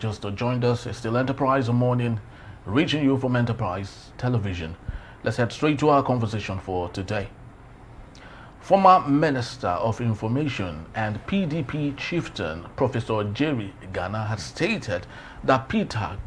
just joined us, it's still Enterprise Morning, reaching you from Enterprise Television. Let's head straight to our conversation for today. Former Minister of Information and PDP chieftain, Professor Jerry Gana, has stated that Peter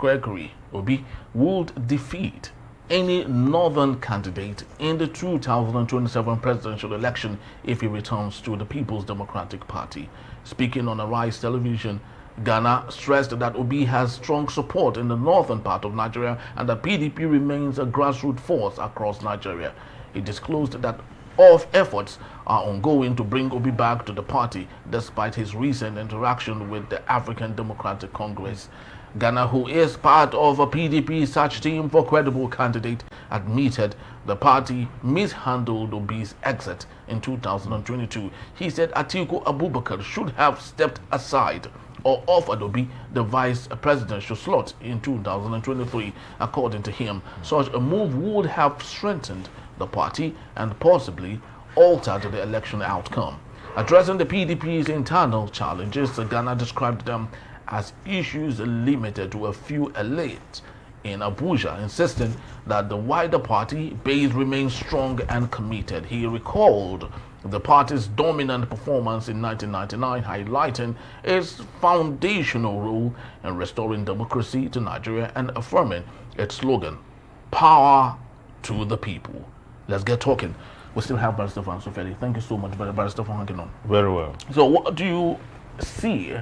Obi would defeat any northern candidate in the 2027 presidential election if he returns to the People's Democratic Party. Speaking on Arise Television, Gana stressed that Obi has strong support in the northern part of Nigeria and that PDP remains a grassroots force across Nigeria. He disclosed that efforts are ongoing to bring Obi back to the party despite his recent interaction with the African Democratic Congress. Gana, who is part of a PDP search team for credible candidate, admitted the party mishandled Obi's exit in 2022. He said Atiku Abubakar should have stepped aside or offered Obi the vice presidential slot in 2023. According to him, such a move would have strengthened the party and possibly altered the election outcome. Addressing the PDP's internal challenges, Gana described them as issues limited to a few elites in Abuja, insisting that the wider party base remains strong and committed. He recalled the party's dominant performance in 1999, highlighting its foundational role in restoring democracy to Nigeria and affirming its slogan, "Power to the people." Let's get talking. We still have Barrister Fansofeli. Thank you so much, Barrister, for hanging on. Very well. So what do you see?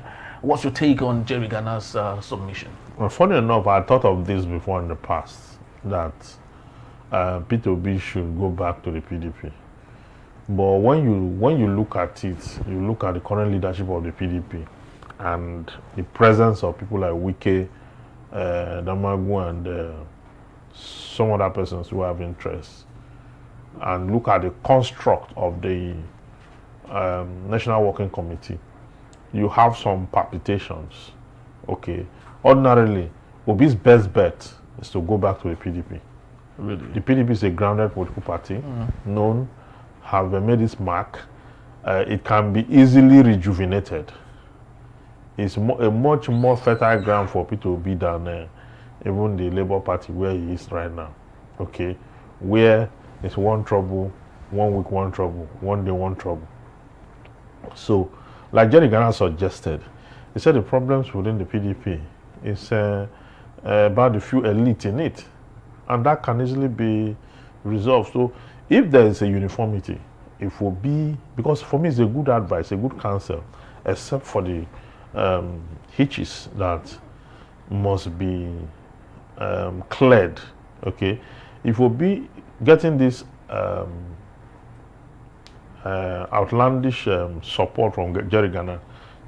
What's your take on Jerry Gana's submission? Well, funny enough, I thought of this before in the past, that Peter Obi should go back to the PDP. But when you look at it, you look at the current leadership of the PDP and the presence of people like Wike, Damagu, and some other persons who have interests, and look at the construct of the National Working Committee, you have some palpitations. Okay, ordinarily, Obi's best bet is to go back to the PDP. Really? The PDP is a grounded political party, known, have made its mark. It can be easily rejuvenated. It's a much more fertile ground for Peter Obi than even the Labour Party where he is right now. Okay, where it's one trouble, 1 week one trouble, 1 day one trouble. So, like Jerry Gana suggested, he said the problems within the PDP is about the few elite in it, and that can easily be resolved. So if there is a uniformity, it will be, because for me it's a good advice, a good counsel, except for the hitches that must be cleared. Okay, if we'll be getting this outlandish support from Jerry Gana.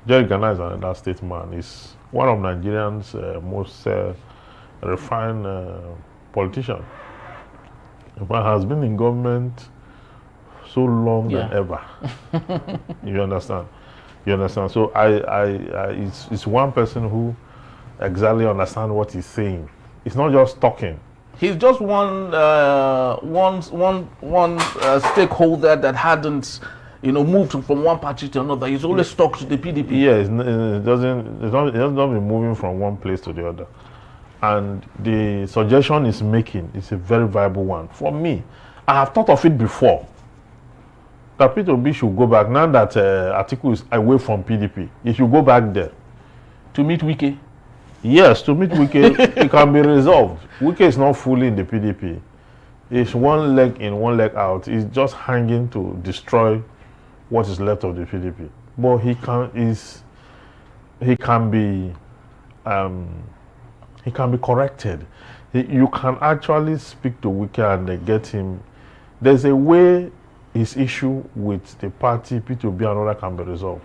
Jerry Gana is another statesman. He's one of Nigerians' most refined politicians. But has been in government so long than ever. You understand? You understand? So it's one person who exactly understands what he's saying. It's not just talking. He's just one stakeholder that hadn't, moved from one party to another. He's always stuck to the PDP. Yeah, it doesn't be moving from one place to the other. And the suggestion he's making is a very viable one. For me, I have thought of it before, that Peter Obi should go back, now that Atiku is away from PDP. He should go back there. To meet Wike? Yes, to meet Wike, it can be resolved. Wike is not fully in the PDP. It's one leg in, one leg out. He's just hanging to destroy what is left of the PDP. But he can be corrected. You can actually speak to Wike and get him. There's a way his issue with the party, Peter Obi and other, can be resolved.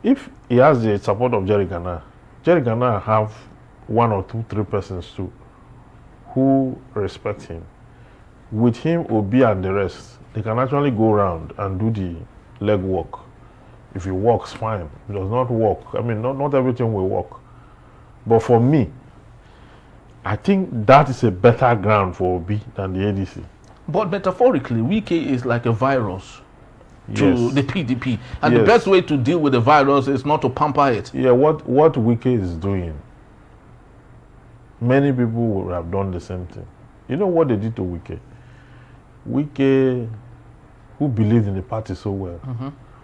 If he has the support of Jerry Gana have 1 or 2, 3 persons too who respect him. With him, Obi and the rest, they can actually go around and do the leg work. If it works, fine. If it does not work, I mean, not everything will work. But for me, I think that is a better ground for Obi than the ADC. But metaphorically, Wike is like a virus to the PDP. And the best way to deal with the virus is not to pamper it. Yeah, what Wike is doing many people would have done the same thing. You know what they did to Wike? Wike, who believed in the party so well,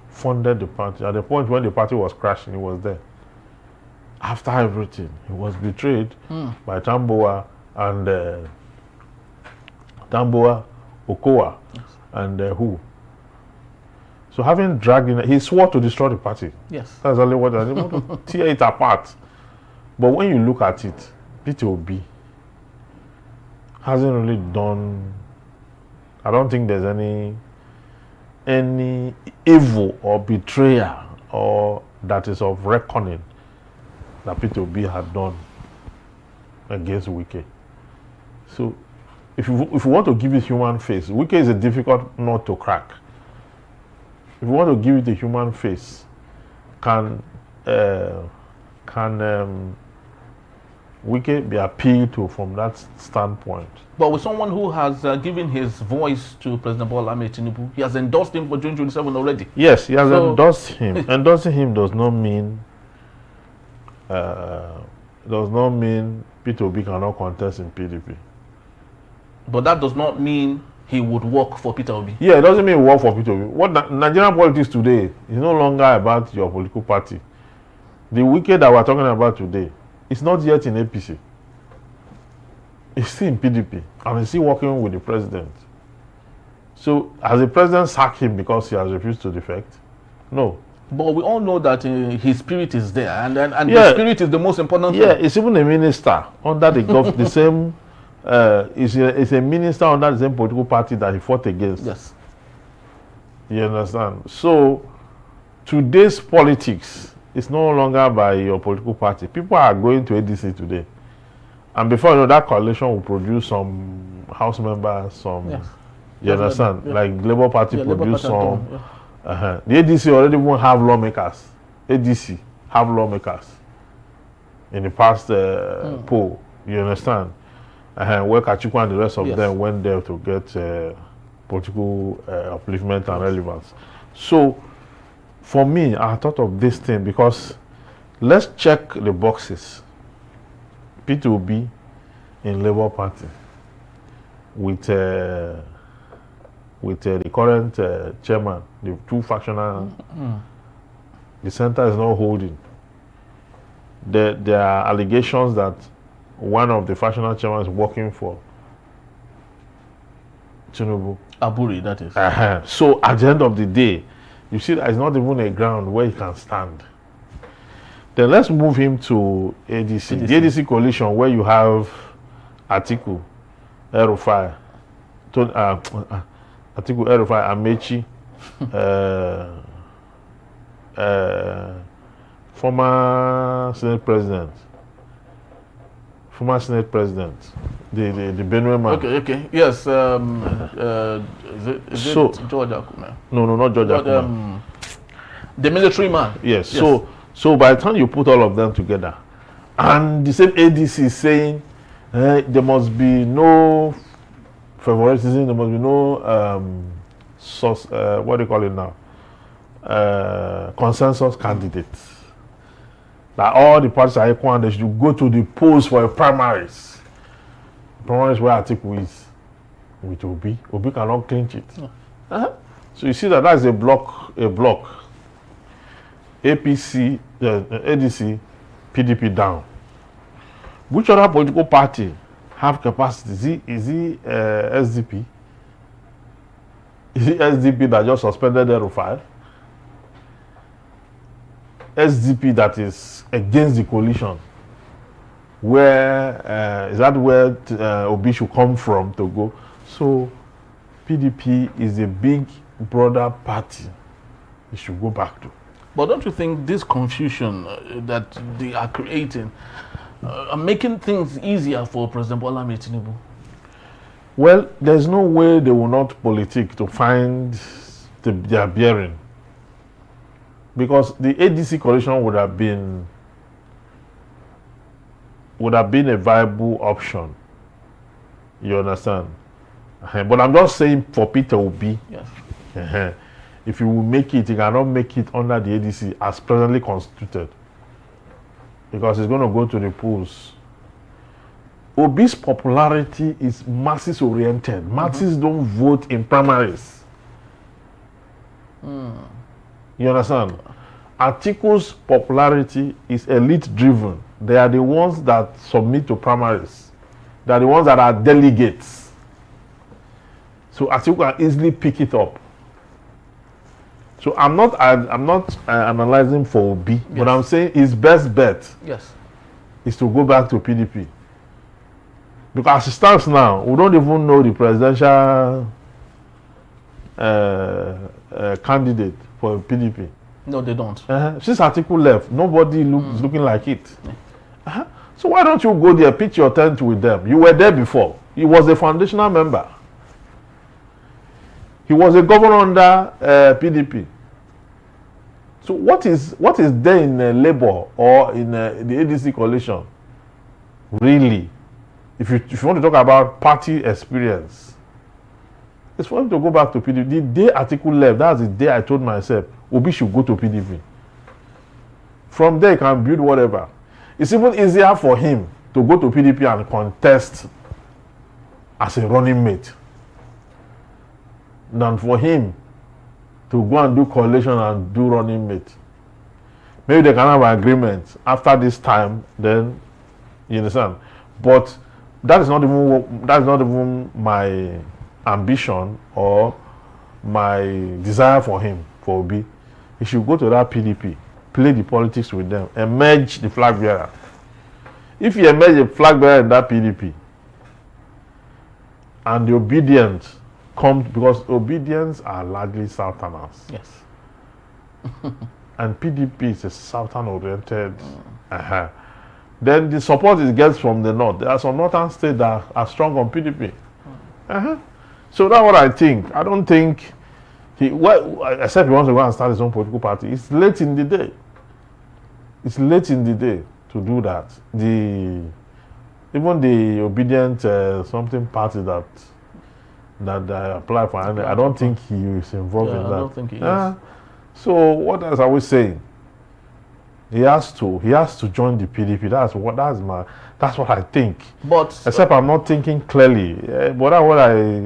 funded the party. At the point when the party was crashing, he was there. After everything, he was betrayed by Tamboa and Okoa, and who? So having dragged in, he swore to destroy the party. Yes. That's only what I want to tear it apart. But when you look at it, Peter Obi hasn't really done. I don't think there's any evil or betrayal or that is of reckoning that Peter Obi had done against Wike. So if you want to give it human face, Wike is a difficult nut to crack. If you want to give it a human face, can Wike be appealed to from that standpoint? But with someone who has given his voice to President Bola Ahmed Tinubu, he has endorsed him for 2027 already. Yes, he has endorsed him. Endorsing him does not mean Peter Obi cannot contest in PDP. But that does not mean he would work for Peter Obi. Yeah, it doesn't mean work for Peter Obi. What Nigerian politics today is no longer about your political party. The Wike that we're talking about today is not yet in APC. He's still in PDP and he's still working with the president. So has the president sacked him because he has refused to defect? No. But we all know that his spirit is there, and the spirit is the most important thing. Yeah, it's even a minister under the same. It's a minister under the same political party that he fought against. Yes. You understand? So today's politics is no longer by your political party. People are going to ADC today, and before you know, that coalition will produce some house members, some. Yes. You understand? Yeah. Like Labour Party produce some. The ADC already won't have lawmakers. ADC have lawmakers in the past poll. You understand? Where Atiku and the rest of them went there to get political upliftment and relevance. So, for me, I thought of this thing because let's check the boxes. Peter Obi in Labour Party with the current chairman, the two factional, the center is not holding. There are allegations that one of the factional chairmen is working for Tinubu. Aburi, that is. So at the end of the day, you see that it's not even a ground where he can stand. Then let's move him to ADC. The ADC coalition where you have Atiku, Erufai, Atiku, Erufai, Amechi, former Senate President, the Benue man. Okay. Yes. Is it George Akume? No, not George Akume. The military man. Yes. So by the time you put all of them together, and the same ADC is saying there must be no favoritism, there must be no what do you call it now? Consensus candidates. That all the parties are equal and they should go to the polls for a primaries. Primaries where Atiku is with Obi. Obi cannot clinch it. So you see that is a block. APC, ADC, PDP down. Which other political party have capacity? Is he SDP? Is it SDP that just suspended the Rufai? SDP that is against the coalition. Where is that where Obi should come from to go? So PDP is a big, broader party. It should go back to. But don't you think this confusion that they are creating are making things easier for President Bola Ahmed Tinubu? Well, there's no way they will not politic to find their bearing. Because the ADC coalition would have been a viable option. You understand? But I'm just saying for Peter Obi. Yes. If he will make it, he cannot make it under the ADC as presently constituted. Because he's going to go to the polls Obi's popularity is masses oriented. Masses don't vote in primaries. You understand? Atiku's popularity is elite driven. They are the ones that submit to primaries. They are the ones that are delegates. So Atiku can easily pick it up. So I'm not analyzing for Obi, but I'm saying his best bet is to go back to PDP. Because as it stands now, we don't even know the presidential candidate for PDP. No, they don't. Since Atiku left, nobody is looking like it. So why don't you go there, pitch your tent with them? You were there before. He was a foundational member. He was a governor under PDP. So what is there in Labour or in the ADC coalition? Really, if you want to talk about party experience, it's for him to go back to PDP. The day Atiku left, that's the day I told myself, Obi should go to PDP. From there, he can build whatever. It's even easier for him to go to PDP and contest as a running mate than for him to go and do coalition and do running mate. Maybe they can have an agreement after this time, then you understand. But that is not even my ambition or my desire for him, for Obi. He should go to that PDP, play the politics with them, emerge the flag bearer. If you emerge a flag bearer in that PDP, and the obedience comes, because obedience are largely Southerners. Yes. And PDP is a Southern-oriented. Then the support it gets from the North. There are some Northern states that are strong on PDP. So that's what I think. I don't think except he wants to go and start his own political party. It's late in the day. It's late in the day to do that. Even the obedient something party that apply for, and I don't think he is involved in that. I don't think he is. So what else are we saying? He has to join the PDP. That's what I think. But except I'm not thinking clearly. But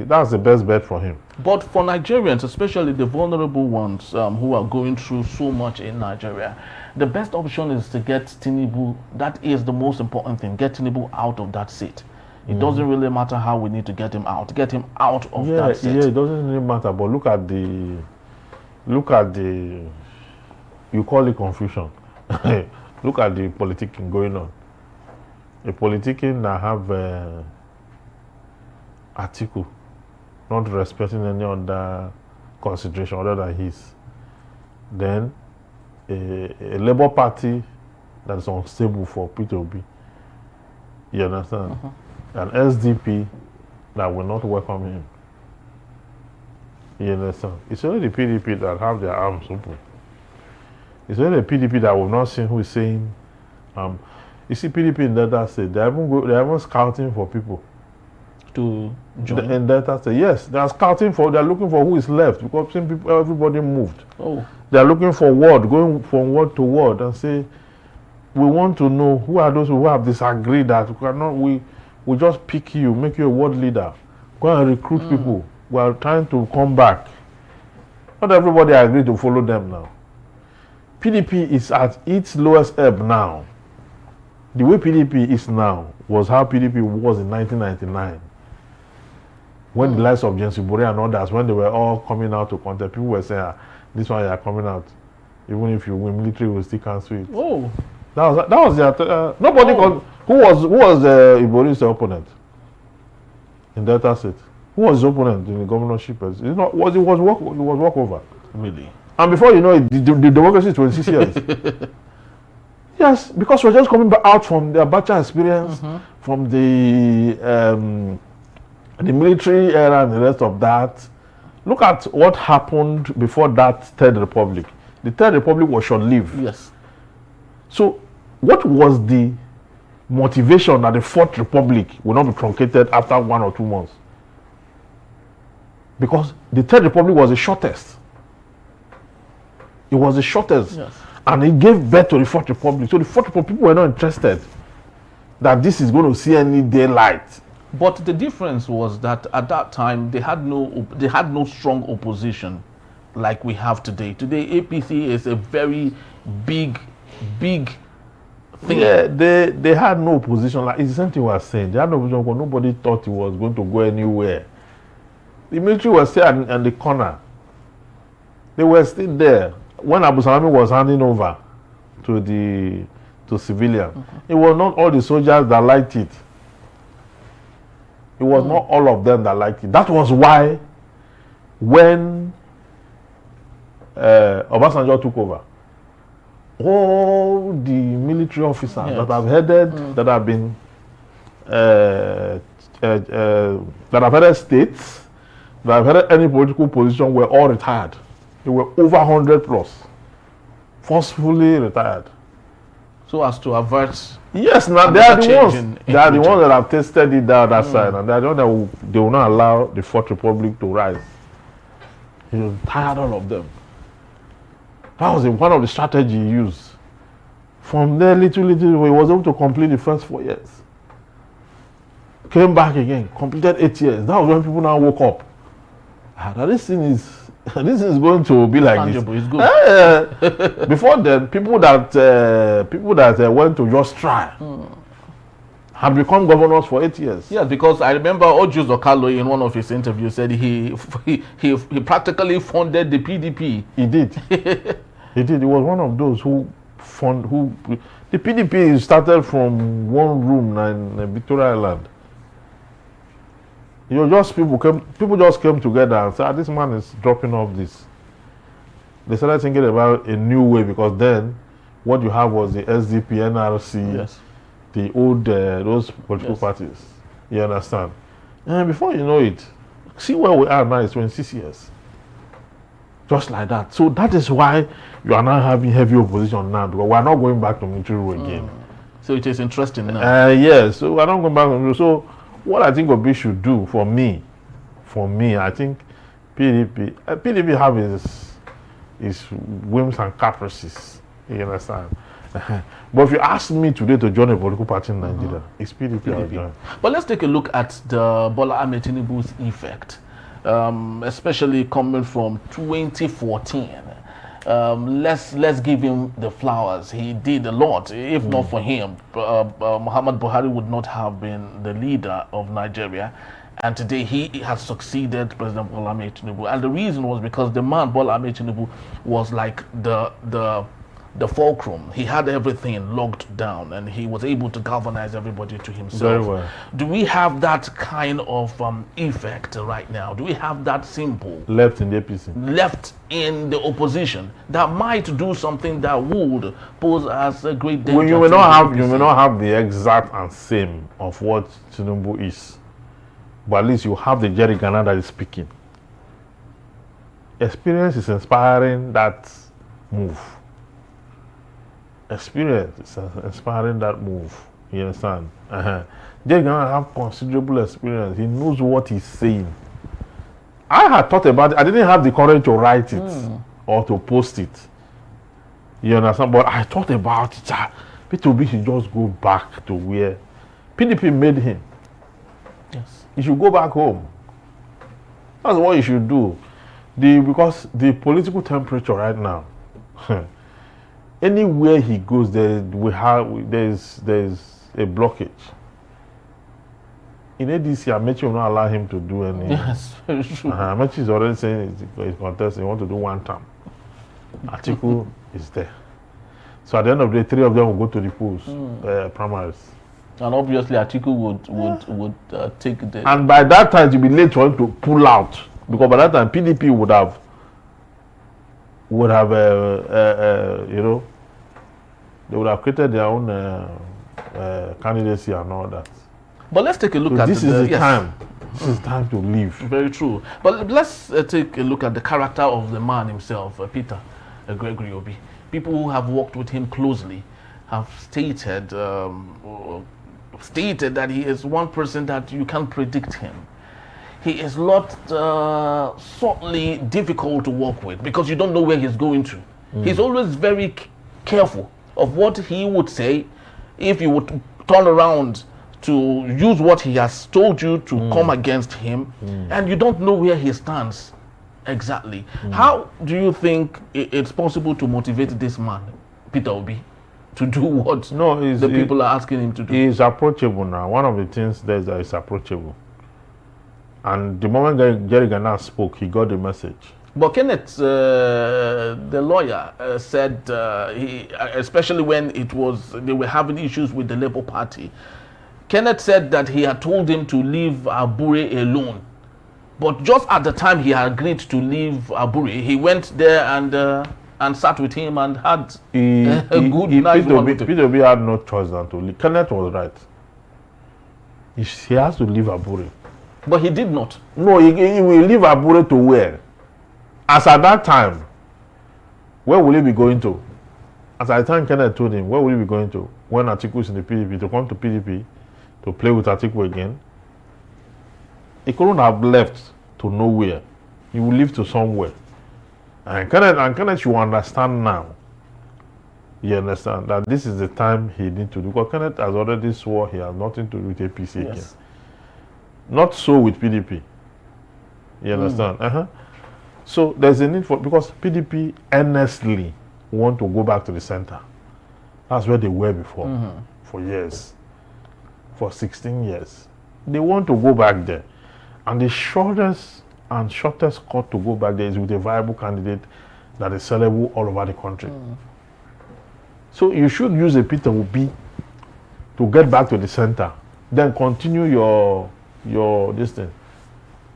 that's the best bet for him. But for Nigerians, especially the vulnerable ones who are going through so much in Nigeria, the best option is to get Tinubu. That is the most important thing. Get Tinubu out of that seat. It doesn't really matter how we need to get him out. Get him out of that seat. Yeah, it doesn't really matter. But look at the, you call it confusion. Look at the politicking going on. A politicking that have Atiku not respecting any other consideration other than his. Then a Labour Party that is unstable for Peter Obi. You understand? An SDP that will not welcome him. You understand? It's only the PDP that have their arms open. It's only the PDP that we've not seen who is saying, you see PDP in Delta State, they're even scouting for people to join. In Delta State, yes, they're looking for who is left because everybody moved. They're looking for word, going from word to word and say, we want to know who are those who have disagreed that we just pick you, make you a ward leader, go and recruit people. We are trying to come back. Not everybody agreed to follow them now. PDP is at its lowest ebb now. The way PDP is now was how PDP was in 1999. When the likes of James Ibori and others, when they were all coming out to contest, people were saying, this one you are coming out. Even if you win, military will still cancel it. That was their nobody who was Ibori's opponent in Delta State? Who was his opponent in the governorship? It was walkover. Really? And before you know it, the democracy is 26 years. Yes, because we're just coming out from the Abuja experience, from the military era and the rest of that. Look at what happened before that Third Republic. The Third Republic was short-lived. Yes. So what was the motivation that the Fourth Republic will not be truncated after 1 or 2 months? Because the Third Republic was the shortest. It was the shortest. Yes. And it gave birth to the Fourth Republic. So the Fourth Republic, people were not interested. that this is going to see any daylight. But the difference was that at that time they had no strong opposition like we have today. Today APC is a very big thing. Yeah, they had no opposition. Like it's the same thing we were saying. They had no opposition because nobody thought it was going to go anywhere. The military was still in the corner. They were still there when Abu Salami was handing over to civilians. It was not all the soldiers that liked it. It was not all of them that liked it. That was why when Obasanjo took over, all the military officers that have headed, that have been, that have headed states, that have headed any political position were all retired. They were over 100 plus, forcefully retired. So as to avert. Yes, now they are the ones. They are the ones that have tested it down that side, and they are the ones that they will not allow the Fourth Republic to rise. He was tired, all of them. That was one of the strategies he used. From there, little, he was able to complete the first 4 years. Came back again, completed 8 years. That was when people now woke up. Now this thing is going to be like this. It's good. Before then, people that went to just try have become governors for 8 years. Yeah, because I remember Ojus Okalo in one of his interviews said he practically funded the PDP. He did. He did. He was one of those the PDP started from one room in Victoria Island. People just came together and said, this man is dropping off this. They started thinking about a new way, because then what you have was the SDP, NRC, the old those political parties. You understand? And before you know it, see where we are now, it's 26 years. Just like that. So that is why you are now having heavy opposition now, because we are not going back to military rule again. So it is interesting now. Yes, so we are not going back to military. So what I think Obi should do for me, I think PDP have his whims and caprices. You understand? But if you ask me today to join a political party in Nigeria, it's PDP I'll join. But let's take a look at the Bola Ahmed Tinubu's effect, especially coming from 2014. Let's give him the flowers. He did a lot. If not for him, Muhammad Buhari would not have been the leader of Nigeria. And today he has succeeded President Bola Ahmed Tinubu. And the reason was because the man Bola Ahmed Tinubu was like the fulcrum. He had everything locked down, and he was able to galvanize everybody to himself. Very well. Do we have that kind of effect right now? Do we have that symbol left in the APC, left in the opposition, that might do something that would pose as a great danger? Well, you may not have the exact and same of what Tinubu is, but at least you have the Jerry Gana that is speaking. Experience is inspiring that move. Experience is inspiring that move. You understand? Jerry Gana have considerable experience. He knows what he's saying. I had thought about it. I didn't have the courage to write it or to post it. You understand? But I thought about it. Peter Obi should just go back to where PDP made him. Yes. He should go back home. That's what you should do. Because the political temperature right now, anywhere he goes, there's a blockage. In ADC, Amechi will not allow him to do any. Yes, very true. Amechi is already saying he's contesting. He wants to do one term. Atiku is there. So at the end of the day, 3 of them will go to the polls, primaries. And obviously, Atiku would take the. And by that time, it will be late for him to pull out, because by that time, PDP would have they would have created their own candidacy and all that. But let's take a look at this is the time. This is time to leave. Very true. But let's take a look at the character of the man himself, Peter Gregory Obi. People who have worked with him closely have stated that he is one person that you can't predict him. He is not certainly difficult to work with, because you don't know where he's going to. He's always very careful of what he would say. If you would turn around to use what he has told you to come against him, and you don't know where he stands exactly. How do you think it's possible to motivate this man, Peter Obi, to do what the people are asking him to do? He is approachable now. One of the things there is that he's approachable. And the moment Jerry Gana spoke, he got the message. But Kenneth, the lawyer, said, especially when they were having issues with the Labour Party, Kenneth said that he had told him to leave Abure alone. But just at the time he had agreed to leave Abure, he went there and sat with him and had a good night. Peter Obi had no choice than to leave. Kenneth was right. He has to leave Abure. But he did not. No, he will leave Abure to where? As at that time, where will he be going to? As at the time Kenneth told him, where will he be going to? When Atiku is in the PDP, to come to PDP, to play with Atiku again? He couldn't have left to nowhere. He will leave to somewhere. And Kenneth should understand now. You understand that this is the time he needs to do. Because Kenneth has already swore he has nothing to do with APC again. Not so with PDP. You understand? So there's a need for, because PDP earnestly want to go back to the center. That's where they were before, for years, for 16 years. They want to go back there. And the shortest cut to go back there is with a viable candidate that is sellable all over the country. So you should use a Peter Obi to get back to the center, then continue your this thing.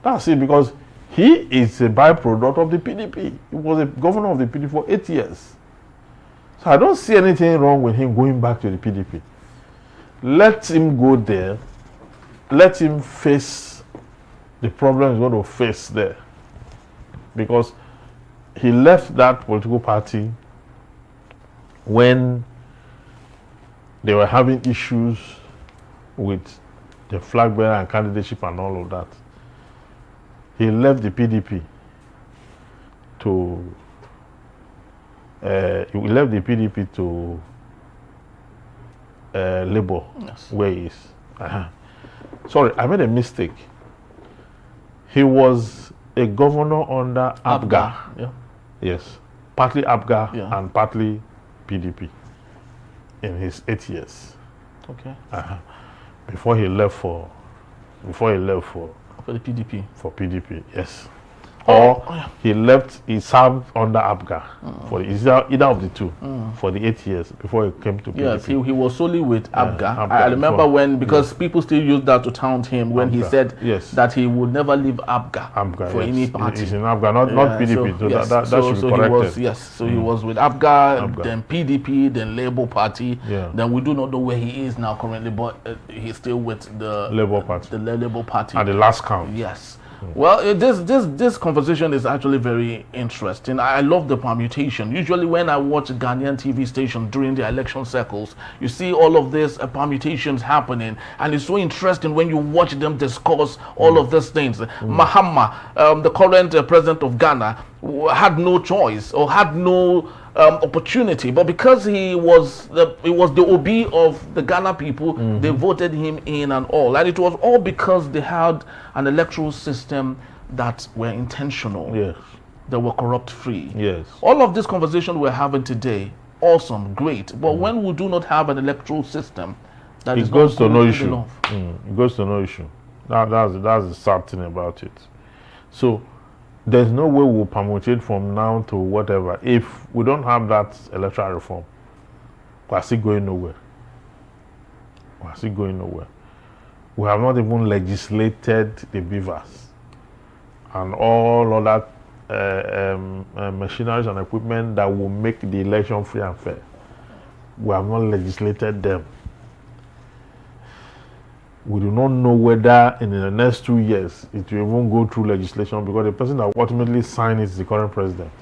That's it, because he is a byproduct of the PDP. He was a governor of the PDP for 8 years. So I don't see anything wrong with him going back to the PDP. Let him go there. Let him face the problem he's going to face there. Because he left that political party when they were having issues with the flagbearer and candidateship and all of that. He left the PDP to Labour, where he is. Sorry, I made a mistake. He was a governor under Abga. Yes, partly Abga and partly PDP in his 8 years. Okay. Before he left for the PDP. For PDP, yes. He served under Abga for either of the two for the 8 years before he came to PDP. Yes, he was solely with Abga. I remember when, because people still use that to taunt him when he said that he would never leave Abga for any party. He's in Abga, not PDP. So that should be corrected. So he was with Abga, then PDP, then Labour Party. Then we do not know where he is now currently, but he's still with the Labour Party. The Labour Party. At the last count. Yes. Well, this conversation is actually very interesting. I love the permutation. Usually when I watch Ghanaian TV stations during the election cycles, you see all of these permutations happening, and it's so interesting when you watch them discuss all of these things. Mahama, the current president of Ghana, had no choice or had no opportunity, but because he was the Obi of the Ghana people, they voted him in and all, and it was all because they had an electoral system that were intentional. Yes, they were corrupt free. Yes, all of this conversation we're having today, awesome, great, but when we do not have an electoral system, that it goes to no issue. It goes to no issue. That's the sad thing about it. So there's no way we'll permutate from now to whatever. If we don't have that electoral reform, we're still going nowhere. We have not even legislated the beavers and all other machineries and equipment that will make the election free and fair. We have not legislated them. We do not know whether in the next 2 years it will even go through legislation, because the person that will ultimately sign it is the current president.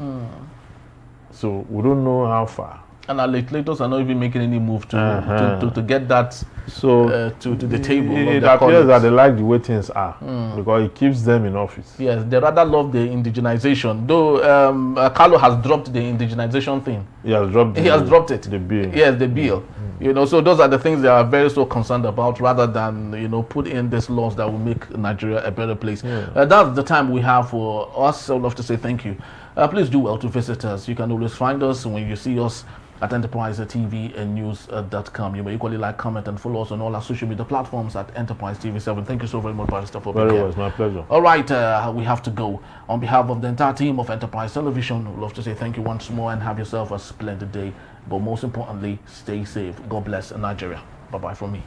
So we don't know how far. And our legislators are not even making any move to get that So to the table. It appears that they like the way things are because it keeps them in office. Yes, they rather love the indigenization. Though Carlo has dropped the indigenization thing. He has dropped it. The bill. Yes, the bill. You know, so those are the things they are very so concerned about, rather than, you know, put in these laws that will make Nigeria a better place. That's the time we have for us. I would love to say thank you. Please do well to visit us. You can always find us when you see us at Enterprise TV and news.com. You may equally like, comment, and follow us on all our social media platforms at Enterprise TV7. Thank you so very much, Barrister, for being here. Very well, it's my pleasure. All right, we have to go. On behalf of the entire team of Enterprise Television, we'd love to say thank you once more and have yourself a splendid day. But most importantly, stay safe. God bless Nigeria. Bye-bye from me.